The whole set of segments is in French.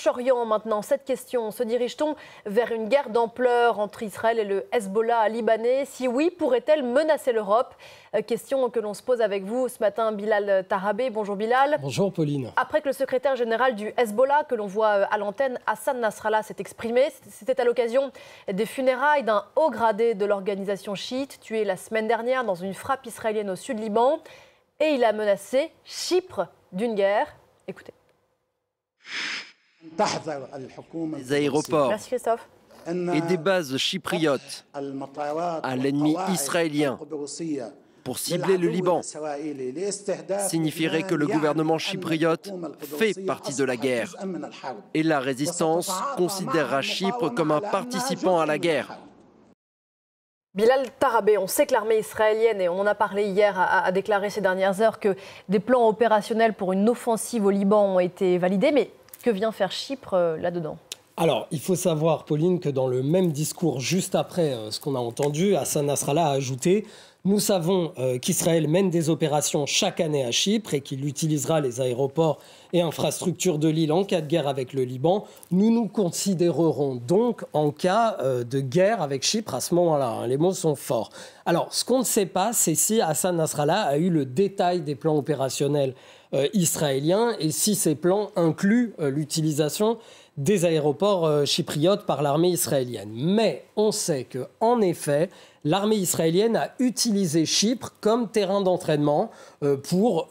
Proche-Orient maintenant, cette question, se dirige-t-on vers une guerre d'ampleur entre Israël et le Hezbollah libanais? Si oui, pourrait-elle menacer l'Europe? Question que l'on se pose avec vous ce matin, Bilal Tarabé. Bonjour Bilal. Bonjour Pauline. Après que le secrétaire général du Hezbollah, que l'on voit à l'antenne, Hassan Nasrallah, s'est exprimé, c'était à l'occasion des funérailles d'un haut gradé de l'organisation chiite, tué la semaine dernière dans une frappe israélienne au sud Liban. Et il a menacé Chypre d'une guerre. Écoutez. Des aéroports Merci Christophe. et des bases chypriotes à l'ennemi israélien pour cibler le Liban signifierait que le gouvernement chypriote fait partie de la guerre et la résistance considérera Chypre comme un participant à la guerre. Bilal Tarabé, on sait que l'armée israélienne, et on en a parlé hier, a déclaré ces dernières heures que des plans opérationnels pour une offensive au Liban ont été validés, mais que vient faire Chypre là-dedans ? Alors, il faut savoir, Pauline, que dans le même discours, juste après ce qu'on a entendu, Hassan Nasrallah a ajouté « Nous savons qu'Israël mène des opérations chaque année à Chypre et qu'il utilisera les aéroports et infrastructures de l'île en cas de guerre avec le Liban. Nous nous considérerons donc en cas de guerre avec Chypre à ce moment-là. » Les mots sont forts. Alors, ce qu'on ne sait pas, c'est si Hassan Nasrallah a eu le détail des plans opérationnels israéliens et si ces plans incluent l'utilisation des aéroports chypriotes par l'armée israélienne. Mais on sait qu'en effet, l'armée israélienne a utilisé Chypre comme terrain d'entraînement pour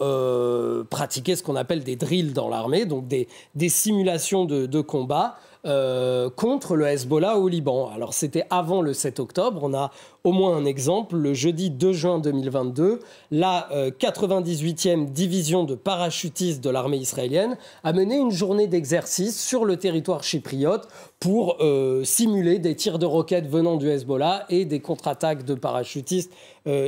pratiquer ce qu'on appelle des drills dans l'armée, donc des simulations de combat contre le Hezbollah au Liban. Alors c'était avant le 7 octobre, on a au moins un exemple, le jeudi 2 juin 2022, la 98e division de parachutistes de l'armée israélienne a mené une journée d'exercice sur le territoire chypriote pour simuler des tirs de roquettes venant du Hezbollah et des contre-attaques de parachutistes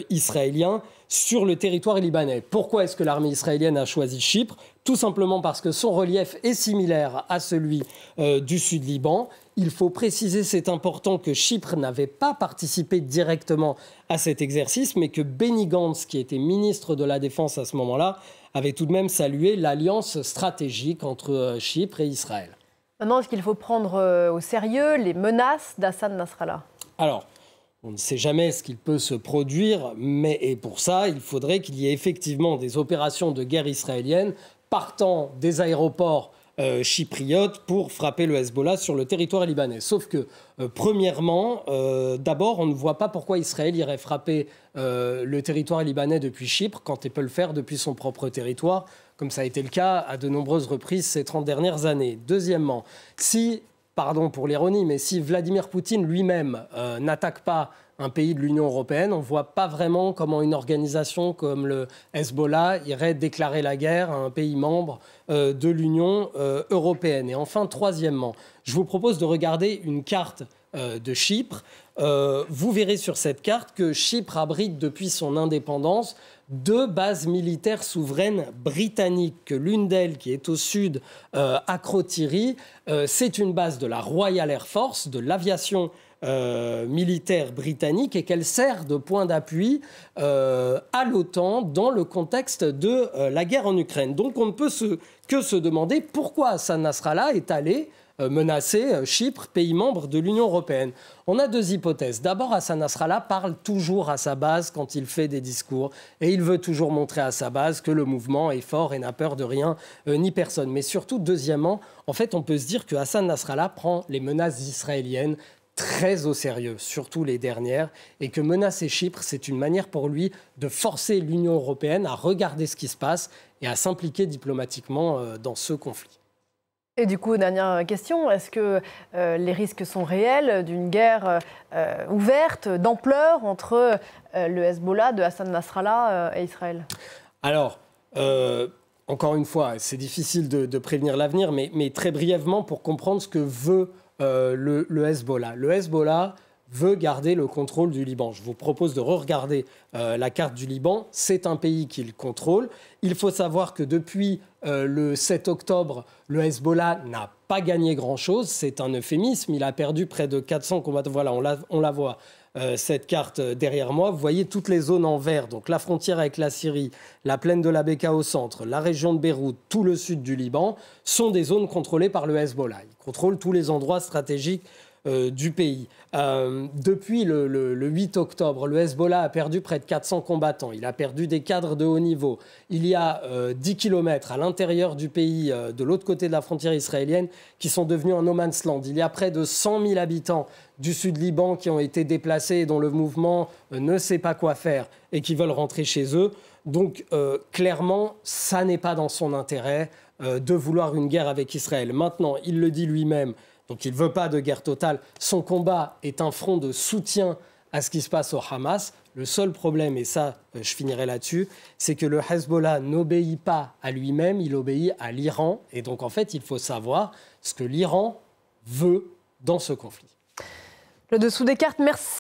israéliens sur le territoire libanais. Pourquoi est-ce que l'armée israélienne a choisi Chypre ? Tout simplement parce que son relief est similaire à celui du sud Liban. Il faut préciser, c'est important, que Chypre n'avait pas participé directement à cet exercice, mais que Benny Gantz, qui était ministre de la Défense à ce moment-là, avait tout de même salué l'alliance stratégique entre Chypre et Israël. Maintenant, est-ce qu'il faut prendre au sérieux les menaces d'Hassan Nasrallah ? Alors, on ne sait jamais ce qu'il peut se produire, et pour ça, il faudrait qu'il y ait effectivement des opérations de guerre israéliennes partant des aéroports chypriotes pour frapper le Hezbollah sur le territoire libanais. Sauf que, premièrement, d'abord, on ne voit pas pourquoi Israël irait frapper le territoire libanais depuis Chypre quand il peut le faire depuis son propre territoire, comme ça a été le cas à de nombreuses reprises ces 30 dernières années. Deuxièmement, pardon pour l'ironie, mais si Vladimir Poutine lui-même n'attaque pas un pays de l'Union européenne, on ne voit pas vraiment comment une organisation comme le Hezbollah irait déclarer la guerre à un pays membre de l'Union européenne. Et enfin, troisièmement, je vous propose de regarder une carte de Chypre. Vous verrez sur cette carte que Chypre abrite depuis son indépendance 2 bases militaires souveraines britanniques, que l'une d'elles, qui est au sud, à Crotiri, c'est une base de la Royal Air Force, de l'aviation militaire britannique, et qu'elle sert de point d'appui à l'OTAN dans le contexte de la guerre en Ukraine. Donc on ne peut que se demander pourquoi Hassan Nasrallah est allé menacer Chypre, pays membre de l'Union européenne. On a 2 hypothèses. D'abord, Hassan Nasrallah parle toujours à sa base quand il fait des discours et il veut toujours montrer à sa base que le mouvement est fort et n'a peur de rien ni personne. Mais surtout, deuxièmement, en fait, on peut se dire que Hassan Nasrallah prend les menaces israéliennes très au sérieux, surtout les dernières, et que menacer Chypre, c'est une manière pour lui de forcer l'Union européenne à regarder ce qui se passe et à s'impliquer diplomatiquement dans ce conflit. Et du coup, dernière question, est-ce que les risques sont réels d'une guerre ouverte, d'ampleur, entre le Hezbollah de Hassan Nasrallah et Israël ? Alors, encore une fois, c'est difficile de prévenir l'avenir, mais très brièvement, pour comprendre ce que veut le Hezbollah. Le Hezbollah veut garder le contrôle du Liban. Je vous propose de re-regarder la carte du Liban. C'est un pays qu'il contrôle. Il faut savoir que depuis le 7 octobre, le Hezbollah n'a pas gagné grand-chose. C'est un euphémisme. Il a perdu près de 400 combattants. Voilà, on la voit cette carte derrière moi, vous voyez toutes les zones en vert, donc la frontière avec la Syrie, la plaine de la Beka au centre, la région de Beyrouth, tout le sud du Liban, sont des zones contrôlées par le Hezbollah. Ils contrôlent tous les endroits stratégiques du pays. Depuis le 8 octobre, le Hezbollah a perdu près de 400 combattants. Il a perdu des cadres de haut niveau. Il y a 10 kilomètres à l'intérieur du pays, de l'autre côté de la frontière israélienne, qui sont devenus un no man's land. Il y a près de 100 000 habitants du sud Liban qui ont été déplacés et dont le mouvement ne sait pas quoi faire et qui veulent rentrer chez eux. Donc, clairement, ça n'est pas dans son intérêt de vouloir une guerre avec Israël. Maintenant, il le dit lui-même, donc il ne veut pas de guerre totale. Son combat est un front de soutien à ce qui se passe au Hamas. Le seul problème, et ça, je finirai là-dessus, c'est que le Hezbollah n'obéit pas à lui-même, il obéit à l'Iran. Et donc, en fait, il faut savoir ce que l'Iran veut dans ce conflit. Le dessous des cartes, merci.